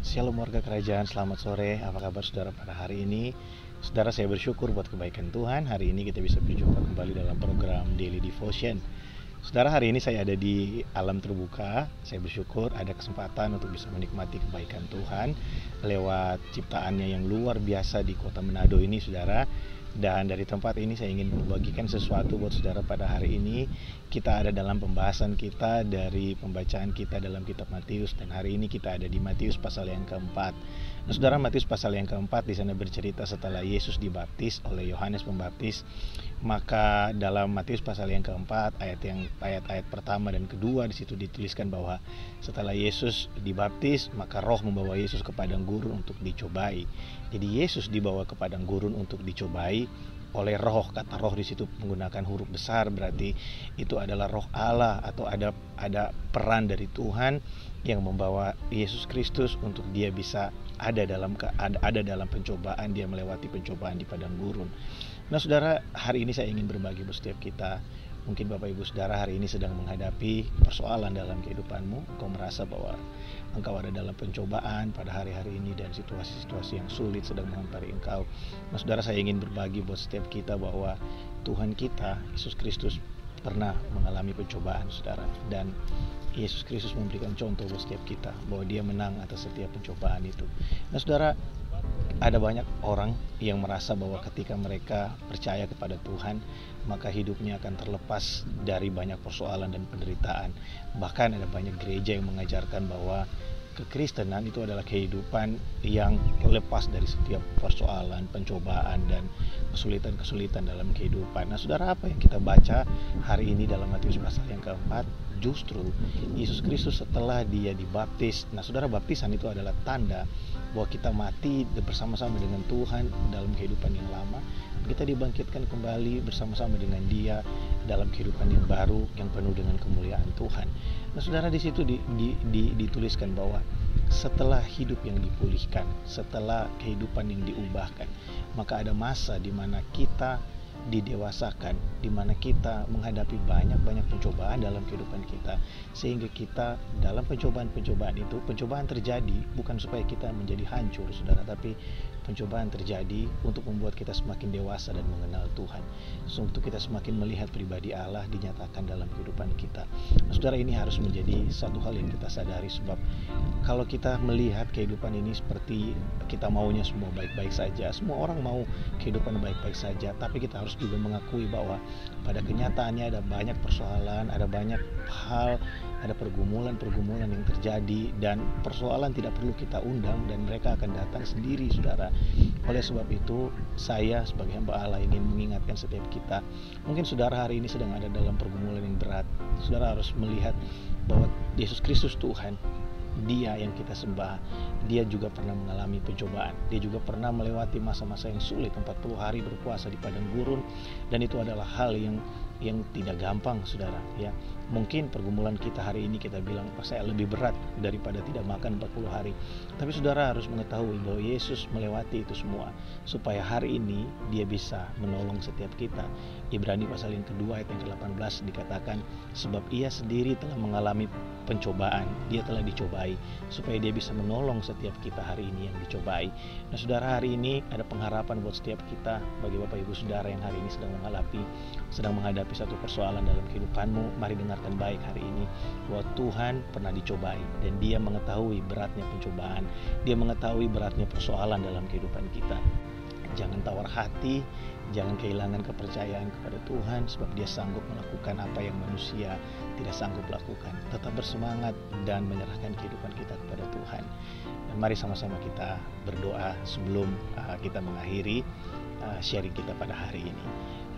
Shalom warga kerajaan, selamat sore. Apa kabar saudara pada hari ini? Saudara, saya bersyukur buat kebaikan Tuhan. Hari ini kita bisa berjumpa kembali dalam program Daily Devotion. Saudara, hari ini saya ada di alam terbuka. Saya bersyukur ada kesempatan untuk bisa menikmati kebaikan Tuhan lewat ciptaannya yang luar biasa di kota Manado ini, saudara. Dan dari tempat ini saya ingin membagikan sesuatu buat saudara pada hari ini. Kita ada dalam pembahasan kita dari pembacaan kita dalam kitab Matius, dan hari ini kita ada di Matius pasal yang keempat. Nah, saudara, Matius pasal yang keempat di sana bercerita setelah Yesus dibaptis oleh Yohanes Pembaptis. Maka dalam Matius pasal yang keempat ayat pertama dan kedua di situ dituliskan bahwa setelah Yesus dibaptis, maka Roh membawa Yesus ke padang gurun untuk dicobai. Jadi Yesus dibawa ke padang gurun untuk dicobai oleh Roh. Kata Roh di situ menggunakan huruf besar, berarti itu adalah Roh Allah, atau ada peran dari Tuhan yang membawa Yesus Kristus untuk dia bisa ada dalam pencobaan, dia melewati pencobaan di padang gurun. Nah, saudara, hari ini saya ingin berbagi buat setiap kita. Mungkin Bapak Ibu Saudara hari ini sedang menghadapi persoalan dalam kehidupanmu. Engkau merasa bahwa engkau ada dalam pencobaan pada hari-hari ini dan situasi-situasi yang sulit sedang menghampiri engkau. Nah, saudara, saya ingin berbagi buat setiap kita bahwa Tuhan kita, Yesus Kristus, pernah mengalami pencobaan, saudara. Dan Yesus Kristus memberikan contoh buat setiap kita bahwa dia menang atas setiap pencobaan itu. Nah, saudara, ada banyak orang yang merasa bahwa ketika mereka percaya kepada Tuhan, maka hidupnya akan terlepas dari banyak persoalan dan penderitaan. Bahkan ada banyak gereja yang mengajarkan bahwa kekristenan itu adalah kehidupan yang lepas dari setiap persoalan, pencobaan, dan kesulitan-kesulitan dalam kehidupan. Nah, saudara, apa yang kita baca hari ini dalam Matius pasal yang keempat? Justru Yesus Kristus setelah dia dibaptis. Nah, saudara, baptisan itu adalah tanda bahwa kita mati bersama-sama dengan Tuhan dalam kehidupan yang lama. Kita dibangkitkan kembali bersama-sama dengan dia dalam kehidupan yang baru yang penuh dengan kemuliaan Tuhan. Nah, saudara, di situ dituliskan bahwa setelah hidup yang dipulihkan, setelah kehidupan yang diubahkan, maka ada masa di mana kita didewasakan, di mana kita menghadapi banyak pencobaan dalam kehidupan kita, sehingga kita dalam pencobaan itu, pencobaan terjadi bukan supaya kita menjadi hancur, saudara, tapi pencobaan terjadi untuk membuat kita semakin dewasa dan mengenal Tuhan, untuk kita semakin melihat pribadi Allah dinyatakan dalam kehidupan kita. Nah, saudara, ini harus menjadi satu hal yang kita sadari, sebab kalau kita melihat kehidupan ini seperti kita maunya semua baik-baik saja, semua orang mau kehidupan baik-baik saja, tapi kita harus juga mengakui bahwa pada kenyataannya ada banyak persoalan, ada banyak hal, ada pergumulan yang terjadi, dan persoalan tidak perlu kita undang dan mereka akan datang sendiri, saudara. Oleh sebab itu, saya sebagai hamba Allah ingin mengingatkan setiap kita. Mungkin saudara hari ini sedang ada dalam pergumulan yang berat. Saudara harus melihat bahwa Yesus Kristus Tuhan, dia yang kita sembah, dia juga pernah mengalami pencobaan. Dia juga pernah melewati masa-masa yang sulit, 40 hari berpuasa di padang gurun, dan itu adalah hal yang tidak gampang, saudara, ya. Mungkin pergumulan kita hari ini kita bilang, saya lebih berat daripada tidak makan 40 hari. Tapi saudara harus mengetahui bahwa Yesus melewati itu semua supaya hari ini dia bisa menolong setiap kita. Ibrani pasal yang kedua ayat yang ke-18 dikatakan, sebab ia sendiri telah mengalami pencobaan, dia telah dicobai, supaya dia bisa menolong setiap kita hari ini yang dicobai. Nah, saudara, hari ini ada pengharapan buat setiap kita, bagi Bapak Ibu Saudara yang hari ini sedang menghadapi satu persoalan dalam kehidupanmu. Mari dengarkan baik hari ini bahwa Tuhan pernah dicobai, dan dia mengetahui beratnya pencobaan, dia mengetahui beratnya persoalan dalam kehidupan kita. Jangan tawar hati, jangan kehilangan kepercayaan kepada Tuhan, sebab dia sanggup melakukan apa yang manusia tidak sanggup lakukan. Tetap bersemangat dan menyerahkan kehidupan kita kepada Tuhan. Dan mari sama-sama kita berdoa sebelum kita mengakhiri sharing kita pada hari ini.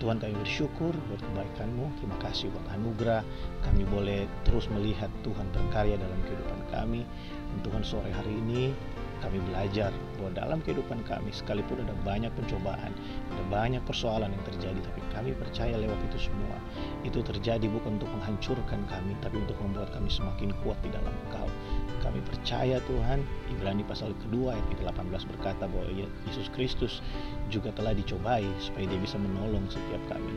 Tuhan, kami bersyukur buat kebaikan-Mu. Terima kasih buat anugerah kami boleh terus melihat Tuhan berkarya dalam kehidupan kami. Dan Tuhan, sore hari ini kami belajar bahwa dalam kehidupan kami, sekalipun ada banyak pencobaan, ada banyak persoalan yang terjadi, tapi kami percaya lewat itu semua, itu terjadi bukan untuk menghancurkan kami, tapi untuk membuat kami semakin kuat di dalam Engkau. Kami percaya, Tuhan, Ibrani pasal kedua ayat ke-18 berkata bahwa Yesus Kristus juga telah dicobai supaya dia bisa menolong setiap kami.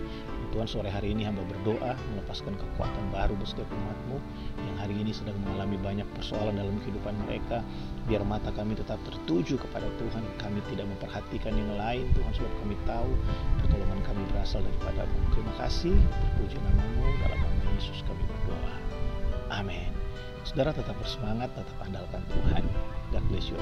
Tuhan, sore hari ini hamba berdoa melepaskan kekuatan baru buat setiap umat-Mu yang hari ini sedang mengalami banyak persoalan dalam kehidupan mereka. Biar mata kami tetap tertuju kepada Tuhan, kami tidak memperhatikan yang lain Tuhan, sebab kami tahu pertolongan kami berasal daripada-Mu. Terima kasih, terpuji nama-Mu, dalam nama Yesus kami berdoa. Amin. Saudara tetap bersemangat, tetap andalkan Tuhan. God bless you.